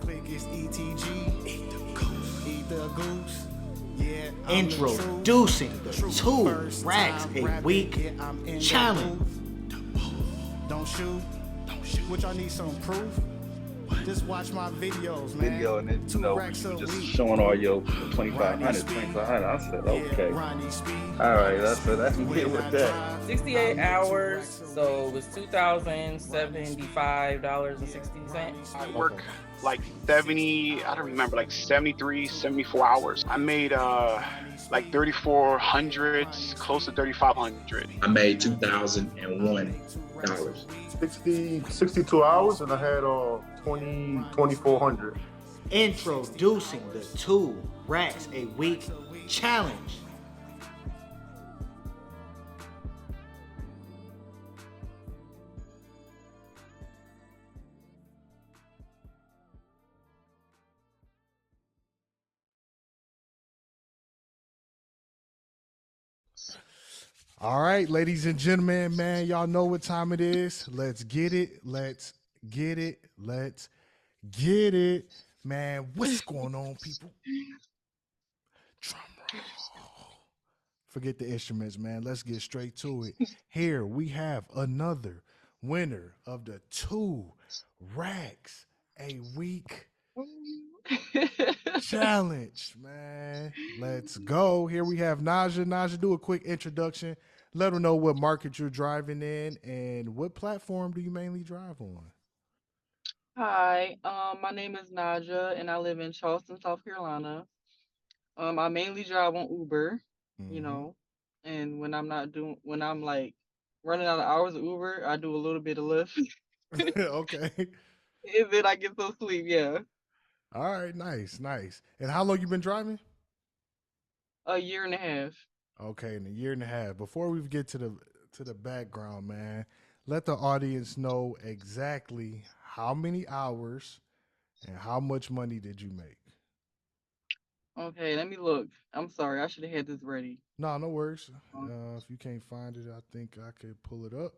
click is ETG. Eat the goose. Eat the goose. Yeah, Introducing the 2 racks a week challenge. Don't shoot. Which I need some proof. Just watch my videos, man. Video and then, 2 racks a just week. showing all your 2,500. I said, okay. All right, that's good with that. 68 hours, so it was $2,075.60. I work like 70, I don't remember, like 73, 74 hours. I made like 3,400, close to 3,500. I made $2,001. 62 hours, and I had 2,400. Introducing the 2 racks a week challenge. All right, ladies and gentlemen, man, y'all know what time it is. Let's get it. Let's get it. Let's get it. Man, what's going on, people? Drum roll. Forget the instruments, man. Let's get straight to it. Here we have another winner of the 2 racks a week challenge, man. Let's go. Here we have Naja. Naja, do a quick introduction. Let them know what market you're driving in and what platform do you mainly drive on? Hi, my name is Naja, and I live in Charleston, South Carolina. I mainly drive on Uber, you know, and when I'm like running out of hours of Uber, I do a little bit of Lyft, Okay. and then I get some sleep. Yeah, All right, nice. And how long you been driving? a year and a half. Okay, in a year and a half. Before we get to the background, man, let the audience know exactly how many hours and how much money did you make? Okay, let me look. I'm sorry, I should have had this ready. No worries. Um, If you can't find it, I think I could pull it up.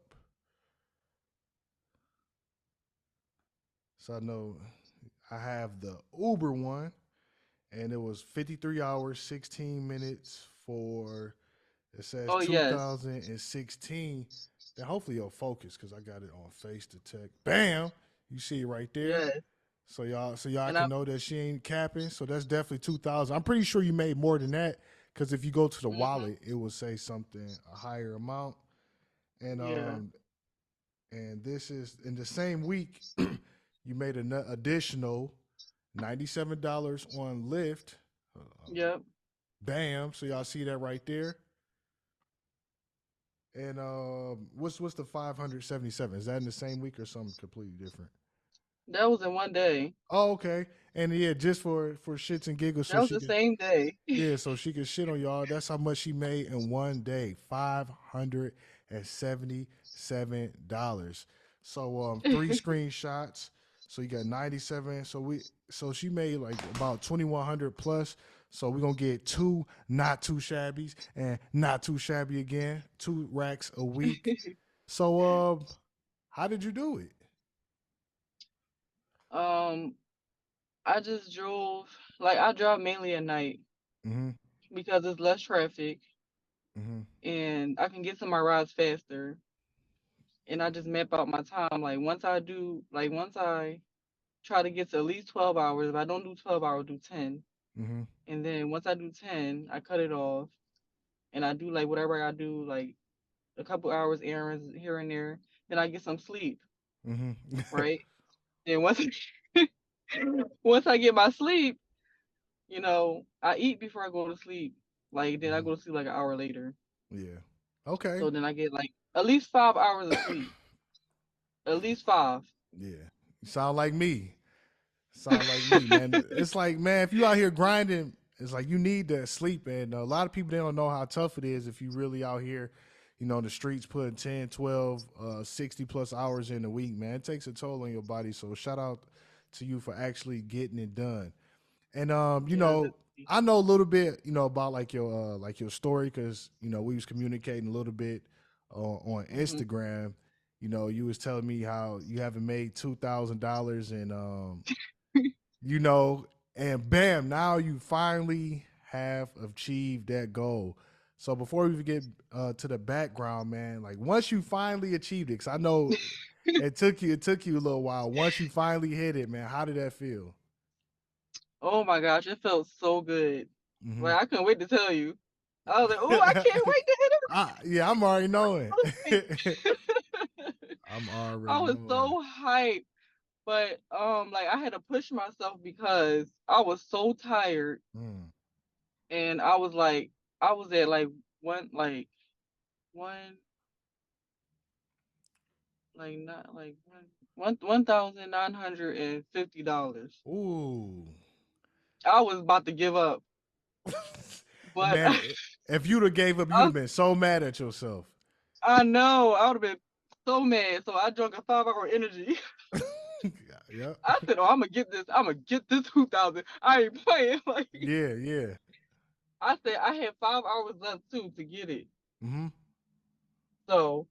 So I know I have the Uber one, and it was 53 hours, 16 minutes for, it says oh yes, 2016. Then hopefully you'll focus because I got it on face detect. Bam! You see it right there. yes, So y'all and can know that she ain't capping. So that's definitely 2,000. I'm pretty sure you made more than that because if you go to the wallet, it will say something a higher amount. And yeah, and this is in the same week. You made an additional $97 on Lyft. yep. Bam! So y'all see that right there. And what's the 577? Is that in the same week or something completely different? That was in one day. Oh, okay. And yeah, just for shits and giggles, That so was she the can same day. so she can shit on y'all. That's how much she made in one day. $577. So 3 screenshots. So you got 97. So she made like about 2,100 plus. So we're gonna get 2 not too shabbies and not too shabby again. 2 racks a week. So how did you do it? um, I just drove. Like I drive mainly at night Mm-hmm. because it's less traffic Mm-hmm. and I can get to my rides faster. And I just map out my time. Once I try to get to at least 12 hours. If I don't do 12 hours, do 10. Mm-hmm. And then once I do 10, I cut it off and I do like whatever I do, like a couple hours errands here and there. Then I get some sleep, Mm-hmm. right? And once I get my sleep, I eat before I go to sleep. Like then I Mm-hmm. go to sleep like an hour later. Yeah. Okay. So then I get like at least 5 hours of sleep. At least five. Yeah. You sound like me. Sound like me, man. It's like, man, if you out here grinding, it's like you need that sleep. And a lot of people, they don't know how tough it is if you really out here, in the streets putting 10, 12, 60 plus hours in a week, man. It takes a toll on your body. So shout out to you for actually getting it done. And Yeah, definitely. I know a little bit, about like your story because we was communicating a little bit on Hmm. Instagram. You was telling me how you haven't made $2,000 in you know, and bam, now you finally have achieved that goal. So before we get to the background, man, like once you finally achieved it, because I know it took you a little while. Once you finally hit it, man, how did that feel? Oh my gosh, it felt so good. Mm-hmm. Like I couldn't wait to tell you. I was like, oh, I can't wait to hit Yeah, I'm already knowing. it. I'm I already was knowing. so hyped, but like I had to push myself because I was so tired, Mm. and I was at one like one not like $1,950. Ooh. I was about to give up, but Man, if you'd have gave up, you'd I, have been so mad at yourself. I know I would have been so mad. So I drank a 5 hour energy. Yep. I said, "Oh, I'm gonna get this. I'm gonna get this 2,000. I ain't playing." Like Yeah, yeah. I said, I had 5 hours left too to get it. Mm-hmm. So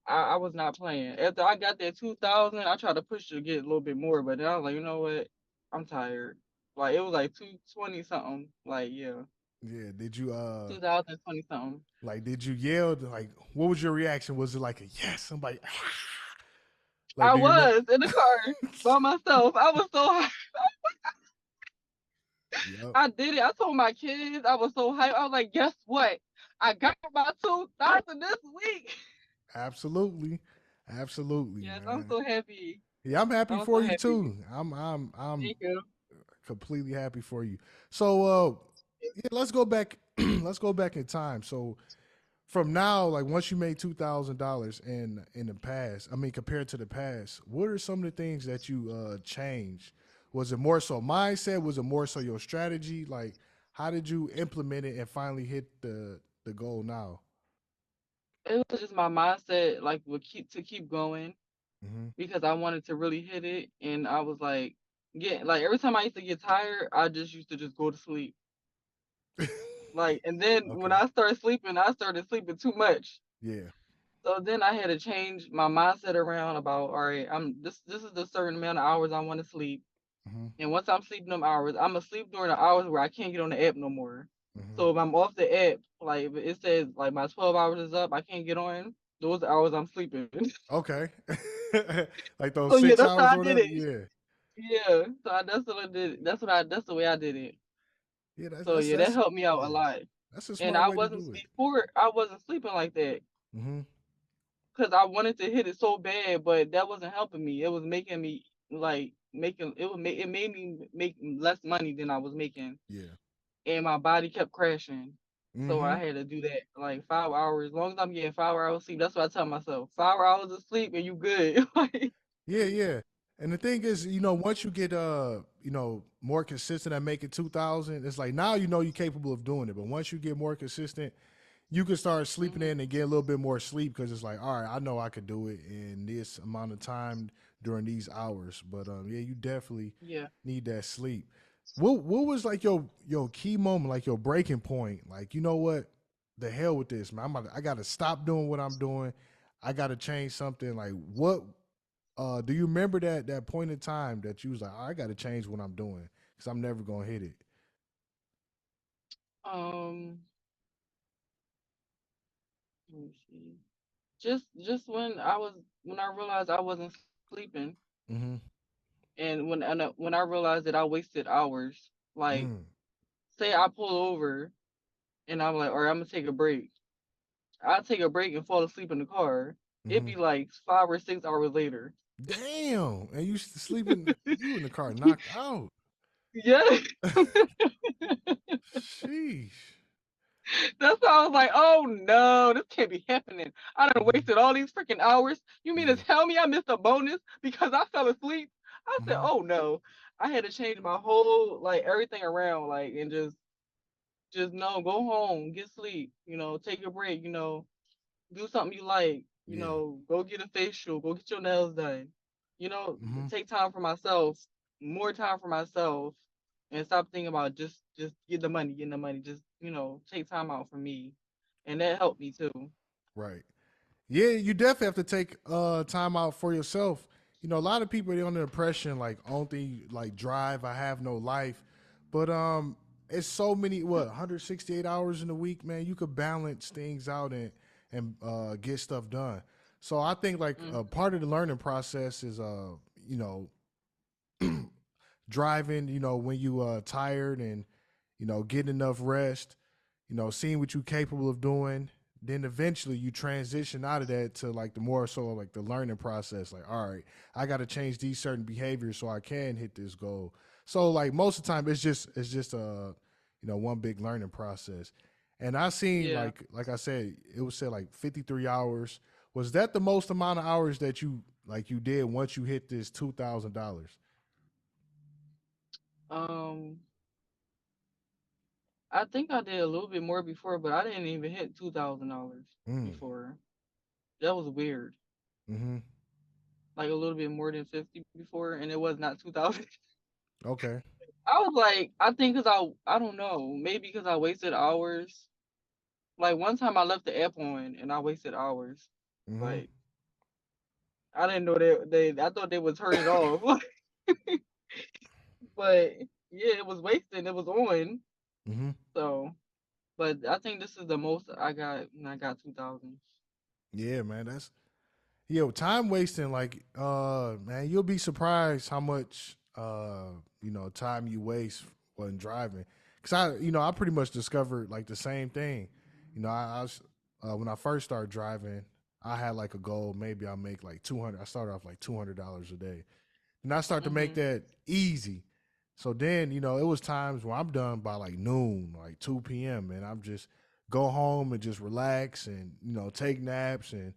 I was not playing. After I got that 2,000, I tried to push to get a little bit more, but then I was like, you know what? I'm tired. Like it was like 220 something. Like yeah, Yeah. Did you 2020 something. like did you yell? Like what was your reaction? Was it like a yes? Somebody like I do you remember? was in the car by myself. I was so hyped. Yep. I did it. I told my kids I was so hyped. I was like, guess what? I got my 2,000 this week. Absolutely. Absolutely, Yes, I'm man. so happy. Yeah, I'm happy I'm so for you happy. too. I'm Thank you. completely happy for you. So yeah, let's go back let's go back in time. So from now, like once you made $2,000 in the past, I mean compared to the past, what are some of the things that you changed? Was it more so mindset? Was it more so your strategy? Like how did you implement it and finally hit the goal now? It was just my mindset, like, would keep going Hmm. because I wanted to really hit it, and I was like, get like every time I used to get tired, I just used to just go to sleep. Like, and then when Okay. I started sleeping, I started sleeping too much. Yeah. So then I had to change my mindset around about, all right, this is the certain amount of hours I want to sleep. Hmm. And once I'm sleeping them hours, I'm gonna sleep during the hours where I can't get on the app no more. Hmm. So if I'm off the app, like if it says like my 12 hours is up, I can't get on. Those hours I'm sleeping. Okay. Like those So yeah, six that's how hours I or did whatever. it. Yeah. Yeah. So that's what I did. That's the way I did it. Yeah. That's So that's yeah, that that's helped me out a yeah. lot. That's a And smart way to do it. I wasn't sleeping like that Hmm. because I wanted to hit it so bad, but that wasn't helping me. It was making me like making it would make it made me make less money than I was making, Yeah. and my body kept crashing. So I Hmm. had to do that like 5 hours. As long as I'm getting 5 hours sleep, that's what I tell myself. 5 hours of sleep and you good. Like Yeah. Yeah. And the thing is, once you get more consistent at making 2,000, it's like now you're capable of doing it. But once you get more consistent, you can start sleeping mhm, in and get a little bit more sleep because it's like, all right, I know I could do it in this amount of time during these hours. But yeah, you definitely yeah. need that sleep. What was like your key moment, like your breaking point? Like, you know what? The hell with this, man. I gotta stop doing what I'm doing. I gotta change something. Like what do you remember that point in time that you was like, I gotta change what I'm doing because I'm never gonna hit it. Um let me see. Just when I realized I wasn't sleeping, Mm-hmm. and when I realized that I wasted hours, like Mm. say I pull over and I'm like, all right, I'm gonna take a break. I take a break and fall asleep in the car. It'd Mm-hmm. be like 5 or 6 hours later. Damn. And you sleeping you in the car knocked out. Yeah. Sheesh. That's why I was like, oh no, this can't be happening. I done Mhm. wasted all these freaking hours. You mean to Yeah. tell me I missed a bonus because I fell asleep? I said, Mhm. oh no. I had to change my whole like everything around, like and just no, go home, get sleep, take a break, do something you like, Yeah. go get a facial, go get your nails done, Mhm. take time for myself, more time for myself, and stop thinking about just getting the money, just take time out for me, and that helped me too. Right. Yeah, you definitely have to take time out for yourself. a lot of people are under the impression like only like drive, I have no life, but it's so many 168 hours in a week, man. You could balance things out and get stuff done. So I think like part of the learning process is you know driving, when you tired and getting enough rest, seeing what you're capable of doing. Then eventually you transition out of that to like the more so like the learning process. Like, all right, I got to change these certain behaviors so I can hit this goal. So like most of the time it's just one big learning process. And I seen Yeah. like I said, it was said like 53 hours. Was that the most amount of hours that you did once you hit this $2,000? Um, I think I did a little bit more before, but I didn't even hit $2,000 Mm. before. That was weird. Mm-hmm. Like a little bit more than 50 before, and it was not 2,000. Okay. I was like, I think because I don't know, maybe because I wasted hours. Like one time I left the app on and I wasted hours. Mm-hmm. Like I didn't know I thought they would turn it off. But yeah, it was wasting. It was on. Mm-hmm. So, but I think this is the most I got when I got 2,000. Yeah, man. Time wasting, like, man, you'll be surprised how much time you waste when driving. Cause I pretty much discovered like the same thing. I was when I first started driving, I had like a goal, maybe I'll make like 200. I started off like $200 a day. And I start to make Mhm. that easy. So then, it was times where I'm done by like noon, like 2 p.m. and I'm just go home and just relax and, take naps and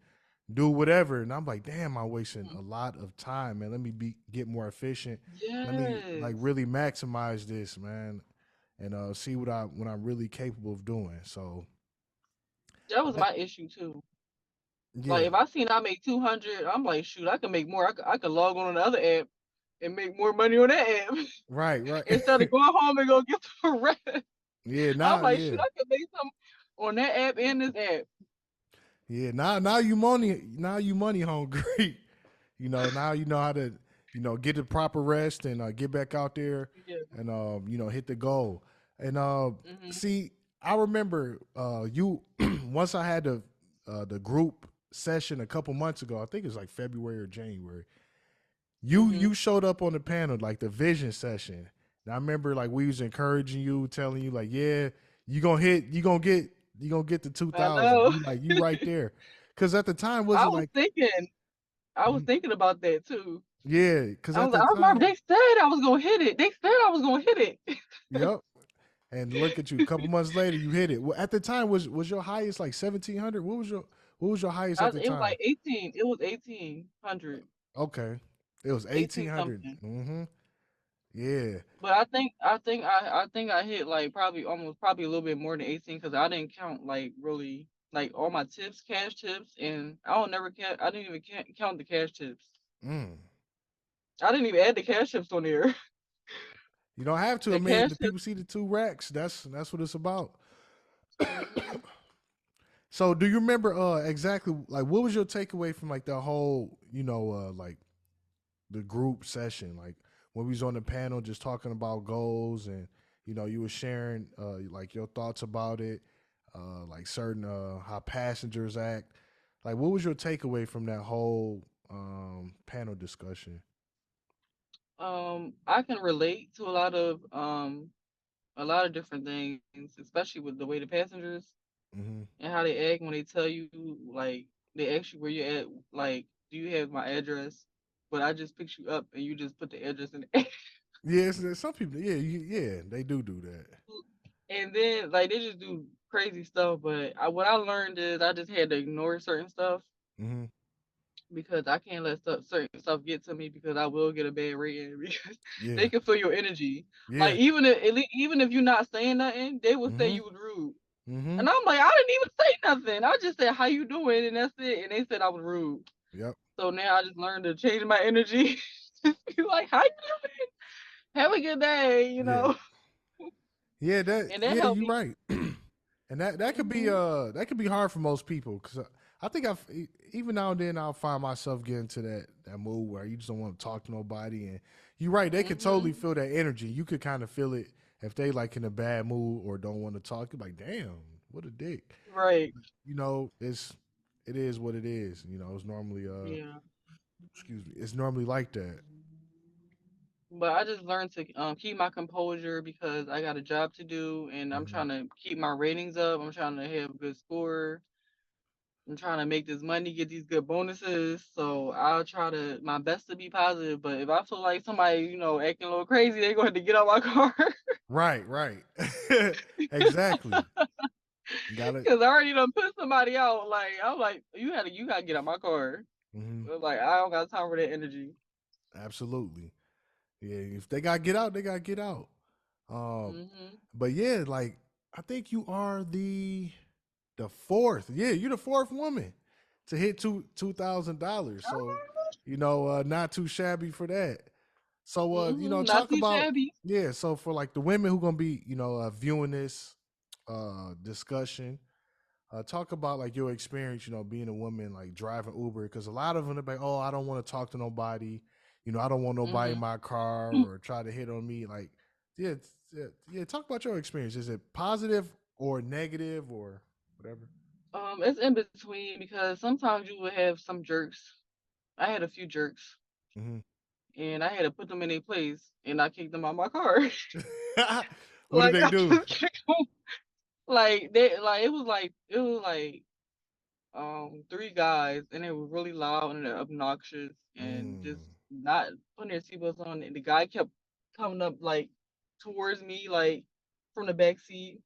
do whatever. And I'm like, damn, I'm wasting Mhm. a lot of time, man. Let me get more efficient. Let me like Yes. really maximize this, man, and see what I'm really capable of doing. So That was that, my issue too. Like yeah, if I seen I make 200, I'm like, shoot, I can make more. I could log on the other app and make more money on that app right, right. instead of going home and go get some rest. Yeah, I'm now, like, shoot, yeah. I could make some on that app and this app. Yeah, now you money hungry. Now you know how to, get the proper rest and get back out there Yeah. and hit the goal. And Mhm. see, I remember you once I had the group session a couple months ago. I think it was like February or January. You Mhm. showed up on the panel like the vision session. And I remember like we was encouraging you, telling you like, yeah, you gonna get the two I thousand. know. You like you right there. Cause at the time was I it was like thinking. I was mhm, thinking about that too. yeah, cause I at was like, the I remember time, they said I was gonna hit it. They said I was gonna hit it. yep. And look at you, a couple months later, you hit it. Well, at the time was your highest like 1,700? What was your highest at the It was time? like 18. It was 1,800. Okay. It was 18 1,800. something. Mm-hmm. Yeah. But I think I hit like probably a little bit more than 18 because I didn't count like really like all my tips, cash tips, and I didn't even count the cash tips. Mm. I didn't even add the cash tips on there. You don't have to. I The mean, cash the tips. people see the 2 racks. That's what it's about. Mhm. So, do you remember exactly like what was your takeaway from like the whole like the group session, like when we was on the panel just talking about goals and you were sharing like your thoughts about it, like certain how passengers act. Like, what was your takeaway from that whole panel discussion? I can relate to a lot of different things, especially with the way the passengers Hmm. and how they act when they tell you like they ask you where you're at, like, do you have my address? But I just picked you up and you just put the address in the Yes, some people. Yeah, yeah, they do that. and then like they just do crazy stuff. But what I learned is I just had to ignore certain stuff Hmm. because I can't let certain stuff get to me because I will get a bad rating because they Yeah, can feel your energy. Like yeah. even if you're not saying nothing, they will say Hmm. you was rude. Hmm. And I'm like, I didn't even say nothing. I just said how you doing, and that's it. And they said I was rude. Yep. So now I just learned to change my energy. Just be like, how you doing? Have a good day, Yeah. and that Yeah, helped you're me. right. And that could be Hmm. that could be hard for most people because I think even now and then I'll find myself getting to that mood where you just don't want to talk to nobody, and you're right, they could totally Mhm. feel that energy. You could kind of feel it if they like in a bad mood or don't want to talk. You're like, damn, what a dick. Right. It is what it is. It's normally Yeah. excuse me, it's normally like that. But I just learned to keep my composure because I got a job to do and I'm Hmm. trying to keep my ratings up. I'm trying to have a good score. I'm trying to make this money, get these good bonuses. So I'll try to my best to be positive. But if I feel like somebody, acting a little crazy, they're going to get out my car. Right, right. Exactly. Got it. Cause I already done put somebody out. Like I'm like, you gotta get out my car. Hmm. Like I don't got time for that energy. Absolutely. Yeah, if they got to get out, they got to get out. Um, Mhm. but yeah, like I think you are the fourth. Yeah, you're the fourth woman to hit $2,000. So, not too shabby for that. So, Mhm. Not talk too about shabby. yeah. So for like the women who gonna be viewing this discussion, talk about like your experience, being a woman like driving Uber, because a lot of them are like, oh, I don't want to talk to nobody, I don't want nobody in Mhm. my car or try to hit on me. Like, yeah, yeah. Talk about your experience. Is it positive or negative or whatever? It's in between because sometimes you would have some jerks. I had a few jerks, Hmm. and I had to put them in their place, and I kicked them out my car. What did Like they I do? just kicked 'em. Like they like it was like three guys, and they were really loud and obnoxious, and just Mm, not putting their seatbelts on. And the guy kept coming up like towards me, like from the back seat,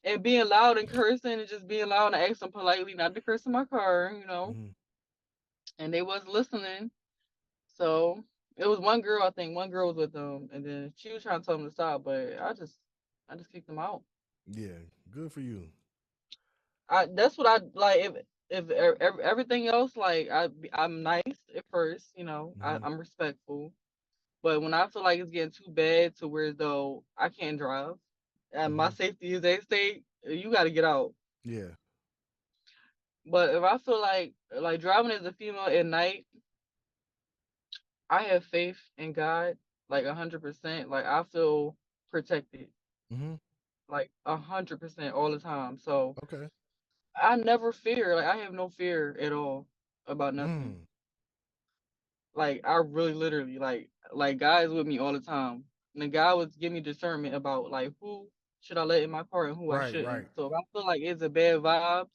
and being loud and cursing, and just being loud and asking politely not to curse in my car. mhm. And they was listening. So it was one girl, I think one girl was with them, and then she was trying to tell them to stop, but I just kicked them out. Yeah, good for you. That's what I like. If everything else, like I'm nice at first, Hmm. I'm respectful, but when I feel like it's getting too bad to where though I can't drive and my Hmm. safety is at stake, you got to get out. Yeah. But if I feel like driving as a female at night, I have faith in God, like 100%. Like I feel protected, Hmm. like 100% all the time. So Okay. I never fear. Like I have no fear at all about nothing. Mm. Like I really literally like God is with me all the time. And the God was giving me discernment about like who should I let in my car and who I Right. Right. shouldn't. So if I feel like it's a bad vibe,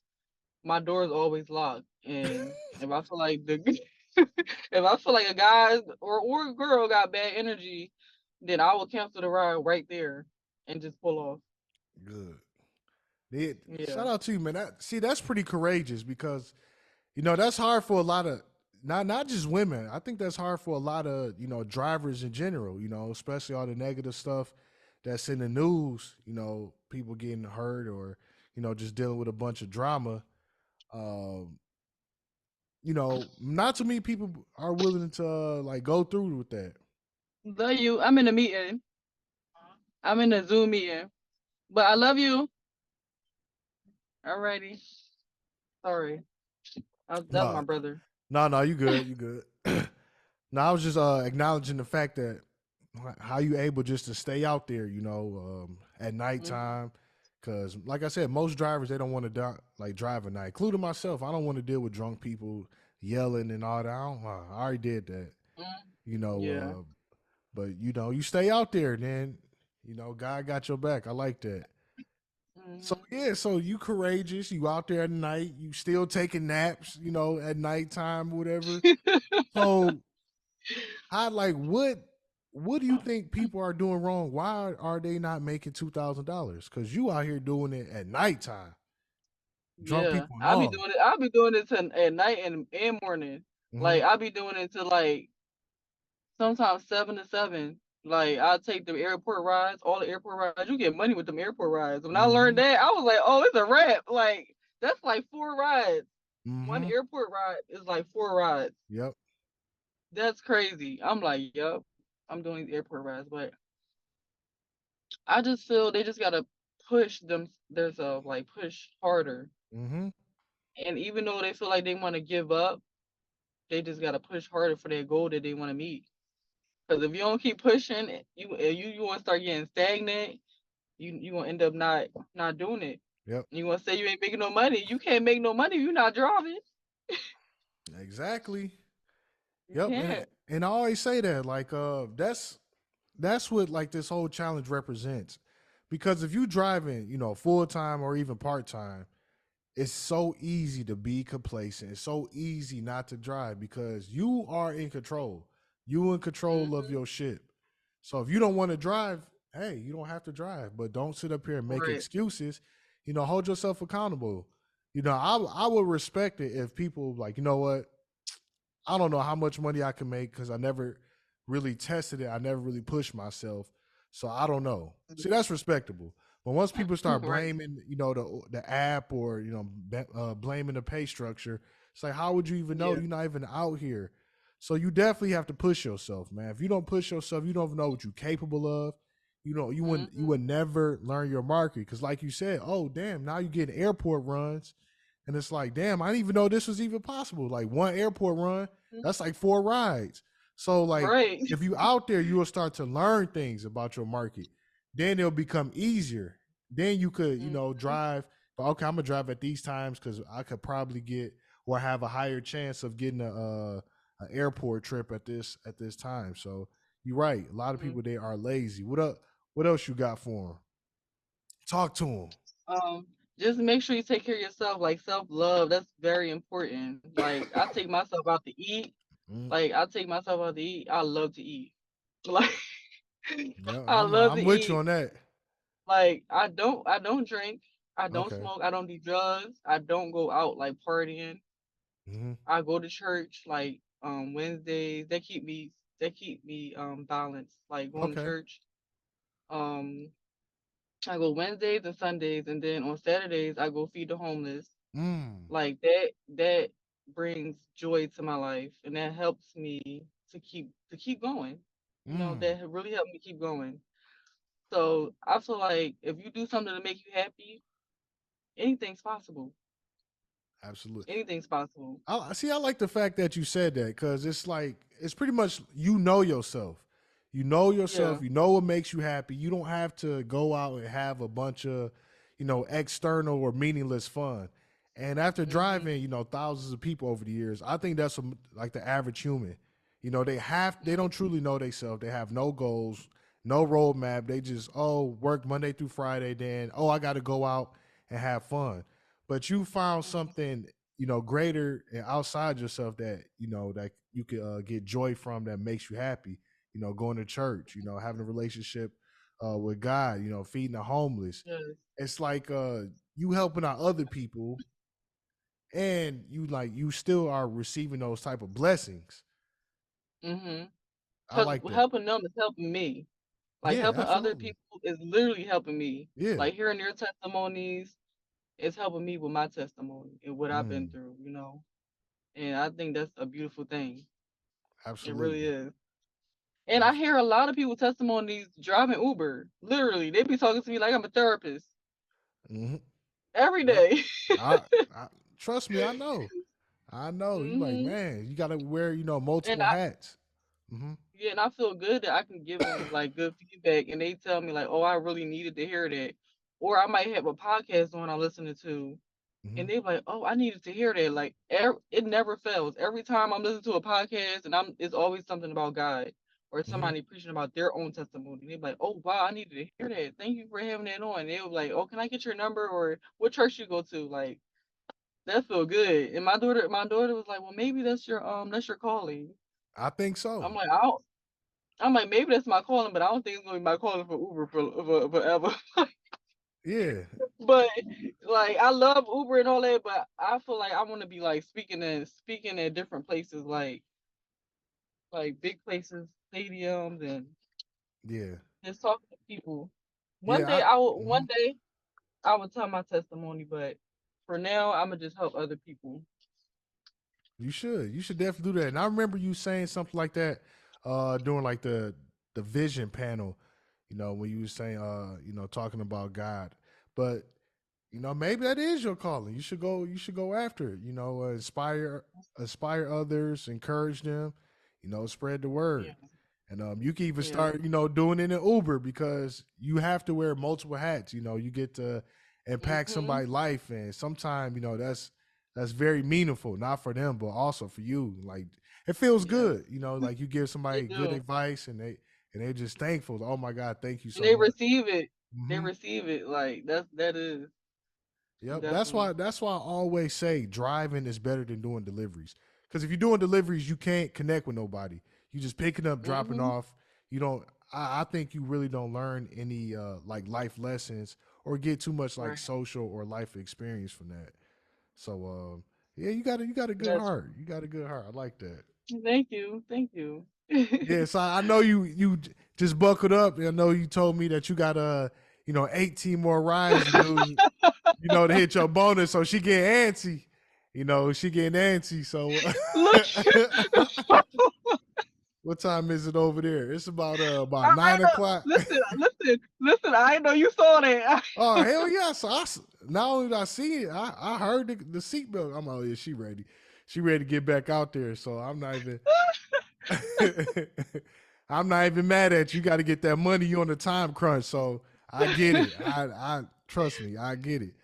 my door is always locked. And if I feel like the if I feel like a guy or a girl got bad energy, then I will cancel the ride right there and just pull off. Good. Yeah, Yeah. shout out to you, man. That's pretty courageous because that's hard for a lot of not just women. I think that's hard for a lot of drivers in general. Especially all the negative stuff that's in the news. People getting hurt or just dealing with a bunch of drama. Um, not too many people are willing to like go through with that. Love you. I'm in a meeting. I'm in a Zoom meeting. But I love you. Alrighty. Sorry. That's my No, brother. no, you good, you good. No, I was just acknowledging the fact that how you able just to stay out there, at Hmm. nighttime. Because, like I said, most drivers they don't want to like drive at night, including myself. I don't want to deal with drunk people yelling and all that. I already did that, you know. Yeah. But you stay out there, then God got your back. I like that. So Hmm. yeah, so you courageous. You out there at night. You still taking naps, at nighttime, whatever. So how like what do you think people are doing wrong? Why are they not making $2,000? Because you out here doing it at nighttime, drunk Yeah. people and I'll be all. doing it. I'll be doing it at night and morning. Hmm. Like I'll be doing it to like sometimes 7 to 7. Like I'll take the airport rides, all the airport rides. You get money with them airport rides. When I learned Hmm. that, I was like, oh, it's a wrap. Like that's like 4 rides. One Hmm. airport ride is like 4 rides. Yep. That's crazy. I'm like, yep, I'm doing these airport rides, but I just feel they just gotta push them themselves, like push harder. Hmm. And even though they feel like they want to give up, they just gotta push harder for their goal that they want to meet. Because if you don't keep pushing, you want to start getting stagnant. You gonna end up not doing it. Yep. You gonna say you ain't making no money. You can't make no money if you're not driving. Exactly. You Yep. can't. And I always say that, like, that's what like this whole challenge represents. Because if you driving, full time or even part time, it's so easy to be complacent. It's so easy not to drive because you are in control. You in control of Hmm. your ship. So if you don't want to drive, hey, you don't have to drive. But don't sit up here and make Right. excuses. Hold yourself accountable. I would respect it if people like, you know what? I don't know how much money I can make because I never really tested it. I never really pushed myself. So I don't know. See, that's respectable. But once people start Right. blaming, the app or blaming the pay structure, it's like, how would you even know? Yeah. You're not even out here. So you definitely have to push yourself, man. If you don't push yourself, you don't know what you're capable of. You Hmm. would never learn your market because, like you said, oh damn, now you get airport runs, and it's like, damn, I didn't even know this was even possible. Like one airport run, that's like 4 rides. So like Right. if you out there, you will start to learn things about your market. Then it'll become easier. Then you could, Hmm. drive. Okay, I'm gonna drive at these times because I could probably get or have a higher chance of getting a airport trip at this time. So you're right. A lot of people they are lazy. What up? What else you got for them? Talk to them. Um, just make sure you take care of yourself. Like self love, that's very important. Like I take myself out to eat. Mm, Like I take myself out to eat. I love to eat. Like yeah, I love to I'm with you eat. on that. Like I don't drink. I don't Okay. smoke. I don't do drugs. I don't go out like partying. Hmm. I go to church like Wednesdays. They keep me balanced. Like going to Okay. church. Um I go Wednesdays and Sundays, and then on Saturdays I go feed the homeless. Mm. Like that brings joy to my life, and that helps me to keep going. Mm. That really helped me keep going. So I feel like if you do something to make you happy, anything's possible. Absolutely. Anything's possible. I see. I like the fact that you said that because it's like it's pretty much you know yourself. You know Yeah. yourself. You know what makes you happy. You don't have to go out and have a bunch of, external or meaningless fun. And after Mhm. driving, thousands of people over the years, I think that's like the average human. They don't Mhm. truly know themselves. They have no goals, no roadmap. They just work Monday through Friday. Then I got to go out and have fun. But you found Mhm. something greater and outside yourself that you could get joy from that makes you happy. Going to church, having a relationship with God, feeding the homeless. Yes. It's like you helping out other people, and you still are receiving those type of blessings. Mhm. I Cause like that. helping them is helping me. Like Yeah, helping other absolutely. people is literally helping me. Yeah. Like hearing their testimonies is helping me with my testimony and what I've been Mm, through. And I think that's a beautiful thing. It really absolutely. is. And I hear a lot of people testimonies driving Uber. Literally, they be talking to me like I'm a therapist Hmm. every Yep. day. I, I trust me. I know. I know. You like, Hmm. man. You got to wear And multiple I hats. Hmm. Yeah, and I feel good that I can give them like good feedback, and they tell me like, "Oh, I really needed to hear that," or I might have a podcast on I'm listening to, Hmm. and they like, "Oh, I needed to hear that." Like, it never fails. Every time I'm listening to a podcast, and it's always something about God or Hmm. somebody preaching about their own testimony. They be like, "Oh, wow, I needed to hear that. Thank you for having that on." They were like, "Oh, can I get your number or what church you go to?" Like, that feel good. And my daughter was like, "Well, maybe that's your calling." I think so. I'm like, "I don't." I'm like, maybe that's my calling, but I don't think it's gonna be my calling for Uber for forever. Yeah. But like, I love Uber and all that, but I feel like I want to be like speaking at different places, like big places, stadiums, and Yeah. just talking to people. One Yeah. day I will. One Mhm. day I will tell my testimony, but for now, I'm gonna just help other people. You should. You should definitely do that. And I remember you saying something like that during like the vision panel, when you were saying talking about God. But maybe that is your calling. You should go after it. Inspire others, encourage them. Spread the word. Yeah, And you can even yeah. start, doing it in Uber because you have to wear multiple hats. You get to impact Mhm. somebody's life, and sometimes that's very meaningful, not for them, but also for you. Like it feels Yeah. good, like you give It somebody good do. advice, and they're just thankful. Oh my God, thank you And so they much. receive it. They Hmm. receive it. Like that is Yep. That's definitely why. That's why I always say driving is better than doing deliveries. Because if you're doing deliveries, you can't connect with nobody. You just picking up, dropping mhm. off. You don't. I think you really don't learn any like life lessons or get too much like Right. social or life experience from that. So yeah, you got a good That's heart. You got a good heart. I like that. thank you. Thank you. Yes, I know just buckled up. I know you told me that you got 18 more rides to do. To hit your bonus. So she get antsy. She getting antsy. So Look, what time is it over there? It's about I 9 o'clock. listen. I didn't know you saw that. Oh hell yeah! So not only did I see it, I heard the seatbelt. I'm like, oh yeah, she ready. She ready to get back out there. So I'm not even. I'm not even mad at you. You got to get that money. You on the time crunch, so I get it. I trust me. I get it.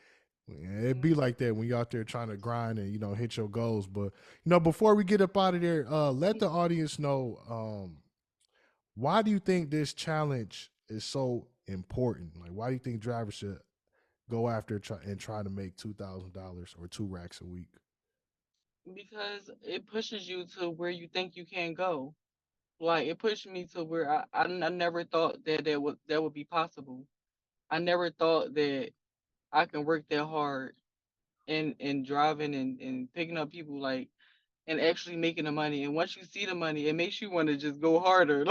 Yeah, it be like that when you're out there trying to grind and hit your goals. But before we get up out of there, let the audience know why do you think this challenge is so important? Like, why do you think drivers should go after and try to make $2,000 or 2 racks a week? Because it pushes you to where you think you can go. Like it pushed me to where I never thought that would be possible. I never thought that I can work that hard and driving and picking up people like and actually making the money. And once you see the money, it makes you want to just go harder.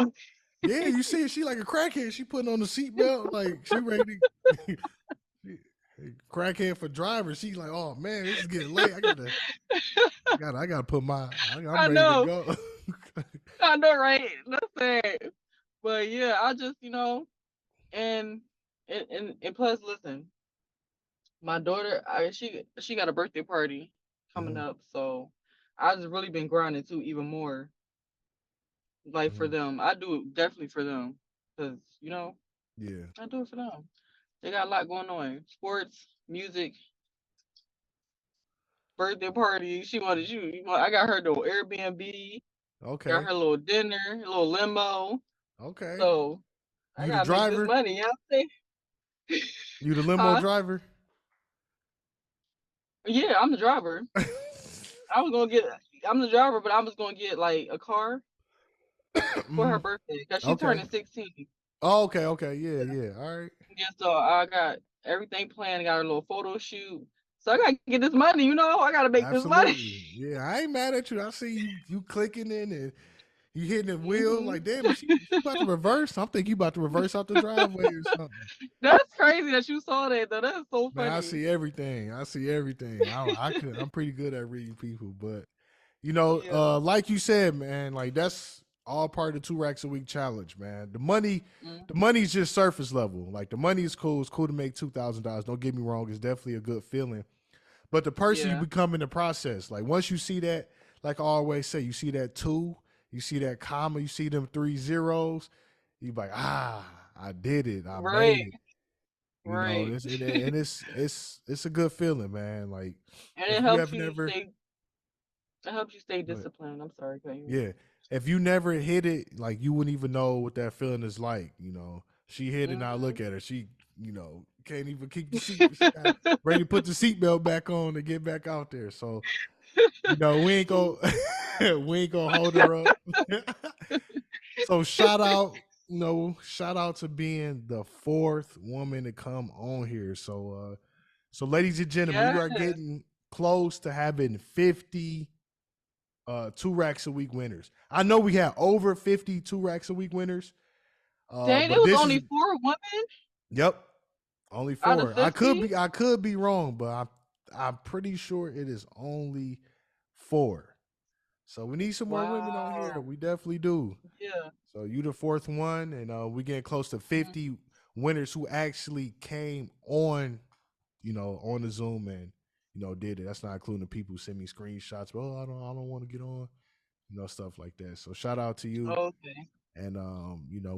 Yeah, you see, she like a crackhead. She putting on the seatbelt, like she ready to crackhead for drivers. She like, oh man, this is getting late. I gotta put I'm I ready to know, go. I know, right? That's it. But yeah, I just and and plus, listen, my daughter, she got a birthday party coming Hmm. up, so I just really been grinding too, even more. Like for Hmm. them, I do it definitely for them, cause Yeah. I do it for them. They got a lot going on, sports, music, birthday party. She wanted I got her the Airbnb, got Okay. her little dinner, a little limo. Okay. So I You the gotta make this driver? money. You know what I'm saying? You the limo Huh? driver? Yeah, I'm the driver. I was gonna get. I'm the driver, but I was gonna get like a car for her Hmm. birthday because she Okay. turning 16. Oh, okay. Okay. Yeah. Yeah. All right. Yeah, so I got everything planned. Got a little photo shoot. So I gotta get this money. I gotta make this money. Absolutely. Yeah. I ain't mad at you. I see you clicking in and you hitting the wheel. hmm Like, damn, is she about to reverse? I'm thinking you about to reverse out the driveway or something. That's crazy that you saw that though. That's so Man, I funny. see everything. I see everything. I'm pretty good at reading people, but Yeah. like you said, man, like that's all part of the 2 racks a week challenge, man. The hmm money's just surface level. Like the money is cool. It's cool to make $2,000. Don't get me wrong. It's definitely a good feeling. But the person you Yeah. become in the process, like once you see that, like I always say, you see that two, you see that comma, you see them 3 zeros, you be like, I did it. I made Right. it. Right. And it's a good feeling, man. Like And if it you helps have you never, stay. It helps you stay but disciplined. I'm sorry, cut you off. yeah, if you never hit it, like you wouldn't even know what that feeling is like. She hit it. Now hmm look at her. She, can't even keep the seat. She got ready to put the seatbelt back on to get back out there. So we ain't gonna we ain't gonna hold her up. So shout out to being the fourth woman to come on here. So ladies and gentlemen, Yeah. we are getting close to having 50 2 racks a week winners. I know we had over 50 2 racks a week winners. Dang, it But was this is only 4 women yep, only out of four. I could 50. be I could be wrong, but I'm pretty sure it is only four. So we need some more women on here. Wow. We definitely do. Yeah. So you the fourth one, and we getting close to Mhm. 50 winners who actually came on on the Zoom and did it. That's not including the people who send me screenshots. Oh, I don't want to get on, stuff like that. So shout out to you. Okay. And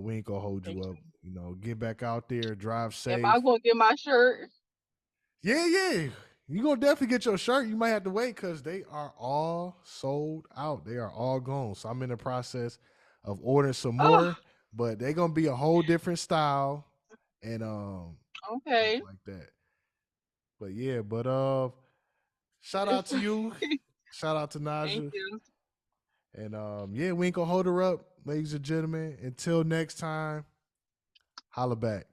we ain't gonna hold you up. Get back out there, drive safe. Am I gonna get my shirt? Yeah. You gonna definitely get your shirt. You might have to wait because they are all sold out. They are all gone. So I'm in the process of ordering some more, but they're gonna be a whole different style and Okay. stuff like that. But yeah, shout out to you. Shout out to Naja. Thank you. And we ain't gonna hold her up, ladies and gentlemen. Until next time, holla back.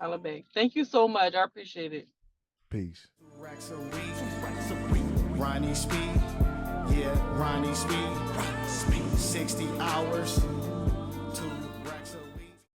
Holla back. Thank you so much. I appreciate it. Peace. Racks a week. Ronnie Speed. Yeah, Ronnie Speed. 60 hours.